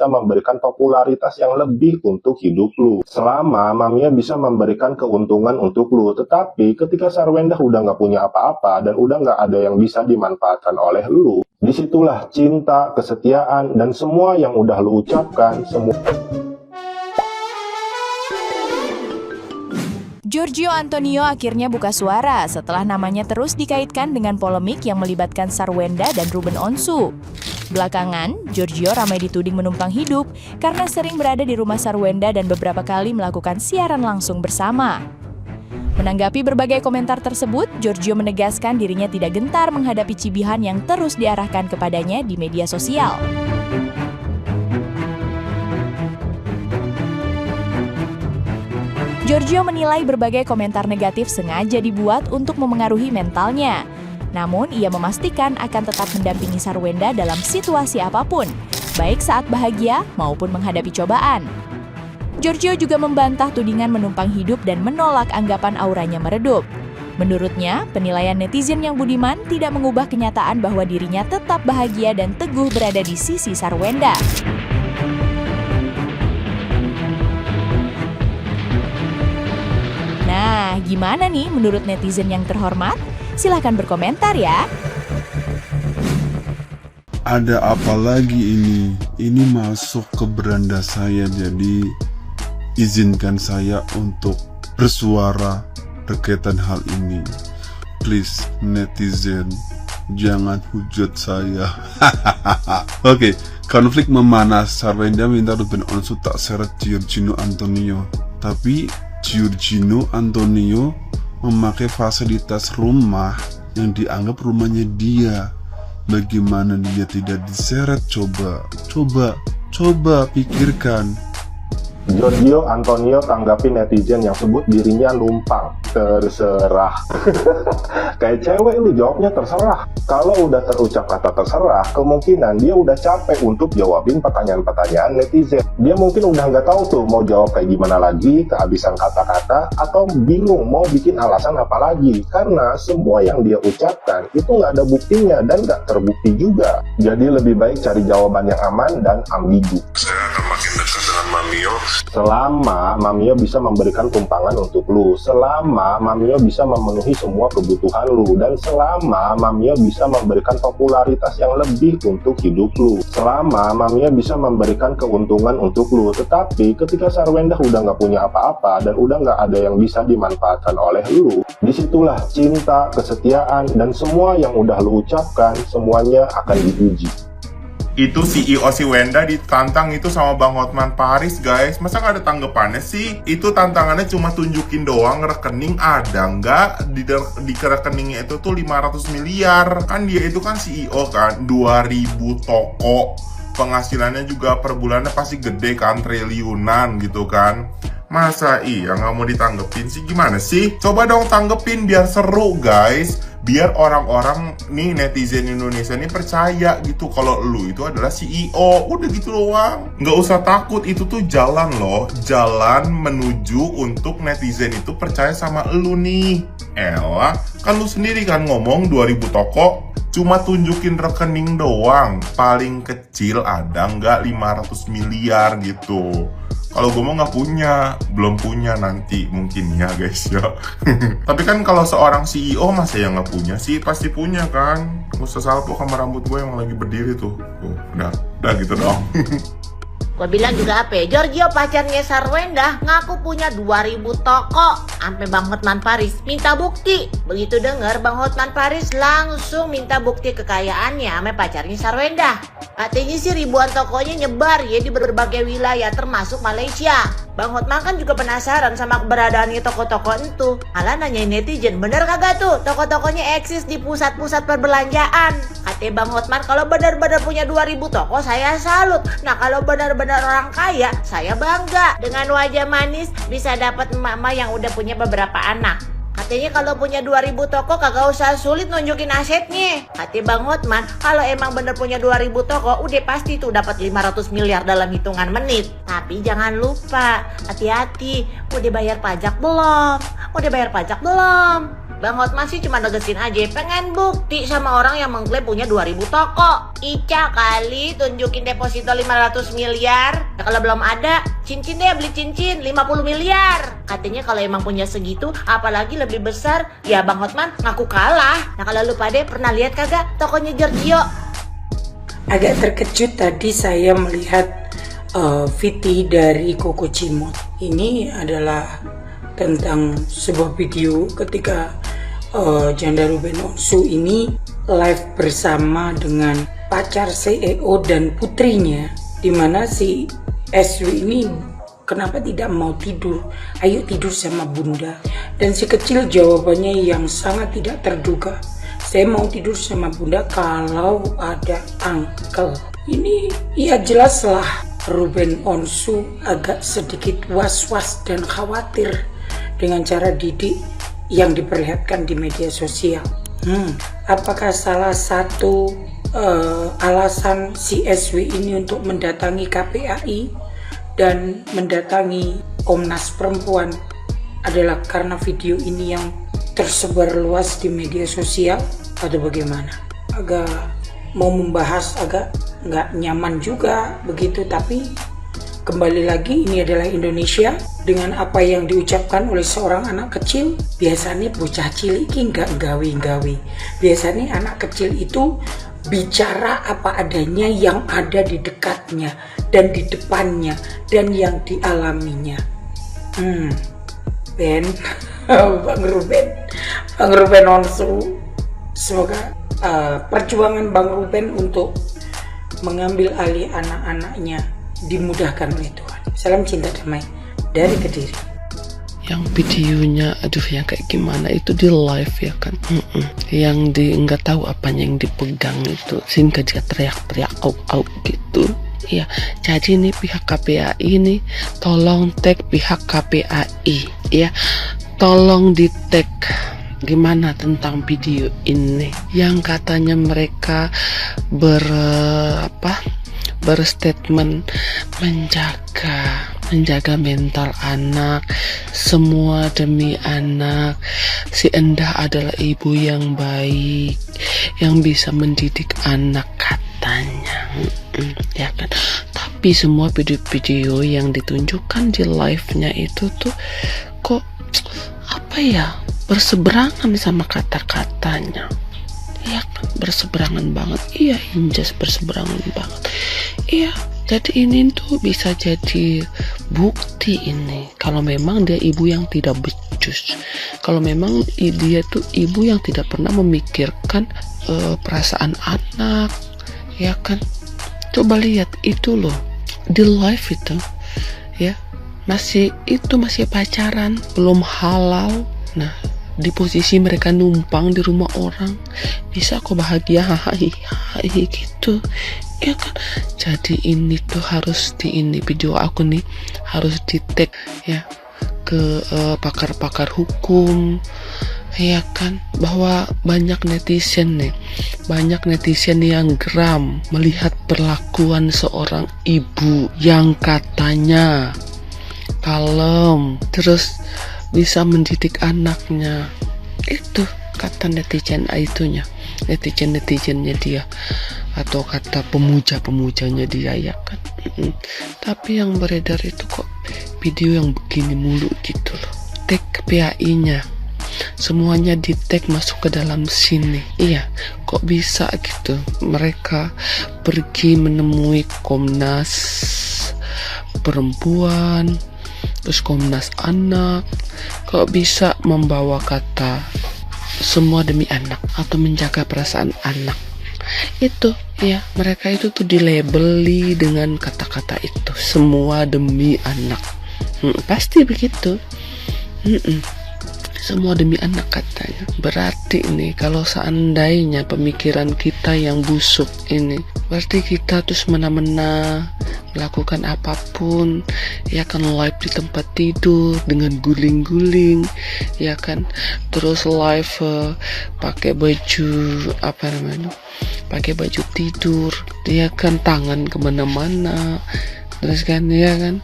bisa memberikan popularitas yang lebih untuk hidup lu. Selama Mamiya bisa memberikan keuntungan untuk lu. Tetapi ketika Sarwenda udah nggak punya apa-apa dan udah nggak ada yang bisa dimanfaatkan oleh lu, disitulah cinta, kesetiaan, dan semua yang udah lu ucapkan, semua. Giorgio Antonio akhirnya buka suara setelah namanya terus dikaitkan dengan polemik yang melibatkan Sarwenda dan Ruben Onsu. Belakangan, Giorgio ramai dituding menumpang hidup karena sering berada di rumah Sarwenda dan beberapa kali melakukan siaran langsung bersama. Menanggapi berbagai komentar tersebut, Giorgio menegaskan dirinya tidak gentar menghadapi cibihan yang terus diarahkan kepadanya di media sosial. Giorgio menilai berbagai komentar negatif sengaja dibuat untuk memengaruhi mentalnya. Namun, ia memastikan akan tetap mendampingi Sarwenda dalam situasi apapun, baik saat bahagia maupun menghadapi cobaan. Giorgio juga membantah tudingan menumpang hidup dan menolak anggapan auranya meredup. Menurutnya, penilaian netizen yang budiman tidak mengubah kenyataan bahwa dirinya tetap bahagia dan teguh berada di sisi Sarwenda. Nah, gimana nih menurut netizen yang terhormat? Silahkan berkomentar ya. Ada apa lagi ini? Ini masuk ke beranda saya, jadi izinkan saya untuk bersuara berkaitan hal ini. Please netizen, jangan hujat saya. Oke, konflik memanas. Sarwenda minta Ruben Onsu tak seret Giorgio Antonio. Tapi Giorgio Antonio memakai fasilitas rumah yang dianggap rumahnya dia. Bagaimana dia tidak diseret? Coba pikirkan. Giorgio Antonio tanggapi netizen yang sebut dirinya numpang. Terserah. Kayak cewek lu jawabnya terserah. Kalau udah terucap kata terserah, kemungkinan dia udah capek untuk jawabin pertanyaan-pertanyaan netizen. Dia mungkin udah nggak tahu tuh mau jawab kayak gimana lagi, kehabisan kata-kata, atau bingung mau bikin alasan apa lagi. Karena semua yang dia ucapkan itu nggak ada buktinya dan nggak terbukti juga. Jadi lebih baik cari jawaban yang aman dan ambigu. Saya akan makin dekat dengan Mamiya selama Mamiya bisa memberikan tumpangan untuk lu, selama Mamiya bisa memenuhi semua kebutuhan lu, dan selama Mamiya bisa memberikan popularitas yang lebih untuk hidup lu, selama Mamiya bisa memberikan keuntungan untuk lu. Tetapi ketika Sarwenda udah nggak punya apa-apa dan udah nggak ada yang bisa dimanfaatkan oleh lu, disitulah cinta, kesetiaan, dan semua yang udah lu ucapkan semuanya akan diuji. Itu CEO si Wenda ditantang itu sama Bang Hotman Paris, guys. Masa nggak ada tanggapannya sih? Itu tantangannya cuma tunjukin doang rekening ada nggak di rekeningnya itu tuh 500 miliar. Kan dia itu kan CEO kan, 2000 toko. Penghasilannya juga per bulannya pasti gede kan, triliunan gitu kan. Masa iya nggak mau ditanggepin sih? Gimana sih? Coba dong tanggepin biar seru, guys. Biar orang-orang nih netizen Indonesia nih percaya gitu kalau lu itu adalah CEO. Udah gitu doang. Nggak usah takut, itu tuh jalan loh. Jalan menuju untuk netizen itu percaya sama lu nih. Elah, kan lu sendiri kan ngomong 2000 toko. Cuma tunjukin rekening doang. Paling kecil ada nggak 500 miliar gitu. Kalau gue mau nggak punya, belum punya nanti mungkin ya guys ya. Tapi kan kalau seorang CEO masa yang nggak punya sih, pasti punya kan. Gak usah salpo sama rambut gue yang lagi berdiri tuh. Udah gitu dong. Gue bilang juga apa ya, Giorgio pacarnya Sarwenda ngaku punya 2000 toko. Sampai Bang Hotman Paris minta bukti. Begitu denger Bang Hotman Paris langsung minta bukti kekayaannya sama pacarnya Sarwenda. Katanya sih ribuan tokonya nyebar ya di berbagai wilayah termasuk Malaysia. Bang Hotman kan juga penasaran sama keberadaannya toko-toko itu. Malah nanyain netizen, bener kagak tuh toko-tokonya eksis di pusat-pusat perbelanjaan. Katanya Bang Hotman kalau benar-benar punya 2000 toko saya salut. Nah kalau benar-benar orang kaya saya bangga. Dengan wajah manis bisa dapat emak-emak yang udah punya beberapa anak. Katanya kalau punya 2000 toko kagak usah sulit nunjukin asetnya. Katanya Bang Hotman kalau emang bener punya 2000 toko udah pasti tuh dapat 500 miliar dalam hitungan menit. Tapi jangan lupa, hati-hati, udah bayar pajak belum? Bang Hotman sih cuma negesin aja, pengen bukti sama orang yang mengklaim punya 2000 toko. Ica kali tunjukin deposito 500 miliar. Ya kalau belum ada, cincin deh, beli cincin 50 miliar. Katanya kalau emang punya segitu, apalagi lebih besar, ya Bang Hotman ngaku kalah. Nah kalau lu pada pernah lihat kagak tokonya Giorgio? Agak terkejut tadi saya melihat VT dari Coco Cimot. Ini adalah tentang sebuah video ketika Janda Ruben Onsu ini live bersama dengan pacar CEO dan putrinya, dimana si SW ini kenapa tidak mau tidur, ayo tidur sama bunda. Dan si kecil jawabannya yang sangat tidak terduga, saya mau tidur sama bunda kalau ada uncle. Ini ya jelaslah Ruben Onsu agak sedikit was-was dan khawatir dengan cara didik yang diperlihatkan di media sosial. Apakah salah satu alasan si SW ini untuk mendatangi KPAI dan mendatangi Komnas Perempuan adalah karena video ini yang tersebar luas di media sosial atau bagaimana? Agak mau membahas agak nggak nyaman juga begitu, tapi kembali lagi ini adalah Indonesia. Dengan apa yang diucapkan oleh seorang anak kecil, biasanya bocah cilik nggak gawe-gawe. Biasanya anak kecil itu bicara apa adanya yang ada di dekatnya dan di depannya dan yang dialaminya. Ben, Bang Ruben Onsu, semoga perjuangan Bang Ruben untuk mengambil alih anak-anaknya dimudahkan oleh Tuhan. Salam cinta damai dari Kediri. Yang videonya aduh yang kayak gimana itu di live ya kan, yang di nggak tahu apanya yang dipegang itu sehingga dia teriak-teriak au gitu ya. Jadi nih pihak KPAI ini tolong tag pihak KPAI ya, tolong di tag gimana tentang video ini yang katanya mereka berstatement menjaga mental anak, semua demi anak. Si Endah adalah ibu yang baik, yang bisa mendidik anak katanya, ya kan. Tapi semua video-video yang ditunjukkan di live-nya itu tuh kok apa ya, berseberangan sama kata-katanya. Iya kan, berseberangan banget. Iya, Injas berseberangan banget. Iya, jadi ini tuh bisa jadi bukti ini kalau memang dia ibu yang tidak becus, kalau memang dia tuh ibu yang tidak pernah memikirkan perasaan anak, ya kan. Coba lihat itu loh di live itu ya, masih pacaran, belum halal. Nah, di posisi mereka numpang di rumah orang, bisa kok bahagia hai gitu ya kan. Jadi ini tuh harus video aku nih harus di tag ya ke pakar-pakar hukum ya kan, bahwa banyak netizen yang geram melihat perlakuan seorang ibu yang katanya kalem terus bisa mendidik anaknya. Itu kata netizennya dia, atau kata pemujanya dia ya kan. Tapi yang beredar itu kok video yang begini mulu gitu loh. Tag PAI-nya, semuanya di tag masuk ke dalam sini. Iya, kok bisa gitu mereka pergi menemui Komnas Perempuan, terus Komnas Anak, kok bisa membawa kata semua demi anak atau menjaga perasaan anak. Itu ya, mereka itu tuh dilabeli dengan kata-kata itu, semua demi anak. Pasti begitu. Semua demi anak katanya. Berarti nih kalau seandainya pemikiran kita yang busuk ini, berarti kita terus mena-mena melakukan apapun ya kan, live di tempat tidur dengan guling-guling ya kan, terus live pakai baju pakai baju tidur ya kan, tangan kemana-mana terus kan ya kan,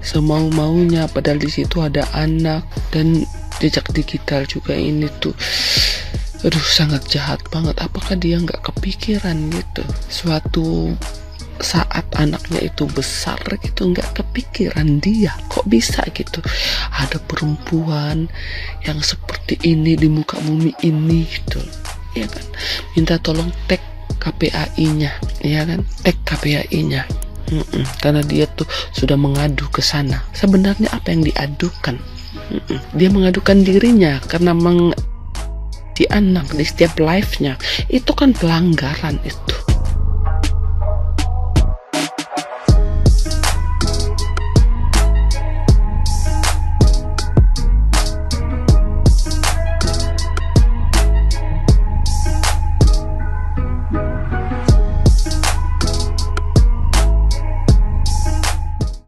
semau-maunya, padahal di situ ada anak. Dan jejak digital juga ini tuh, aduh sangat jahat banget. Apakah dia nggak kepikiran gitu suatu saat anaknya itu besar gitu, nggak kepikiran dia kok bisa gitu ada perempuan yang seperti ini di muka bumi ini gitu, ya kan? Minta tolong tag KPAI-nya, ya kan? Tag KPAI-nya. Karena dia tuh sudah mengadu ke sana. Sebenarnya apa yang diadukan? Dia mengadukan dirinya karena di anak di setiap live-nya itu kan pelanggaran itu.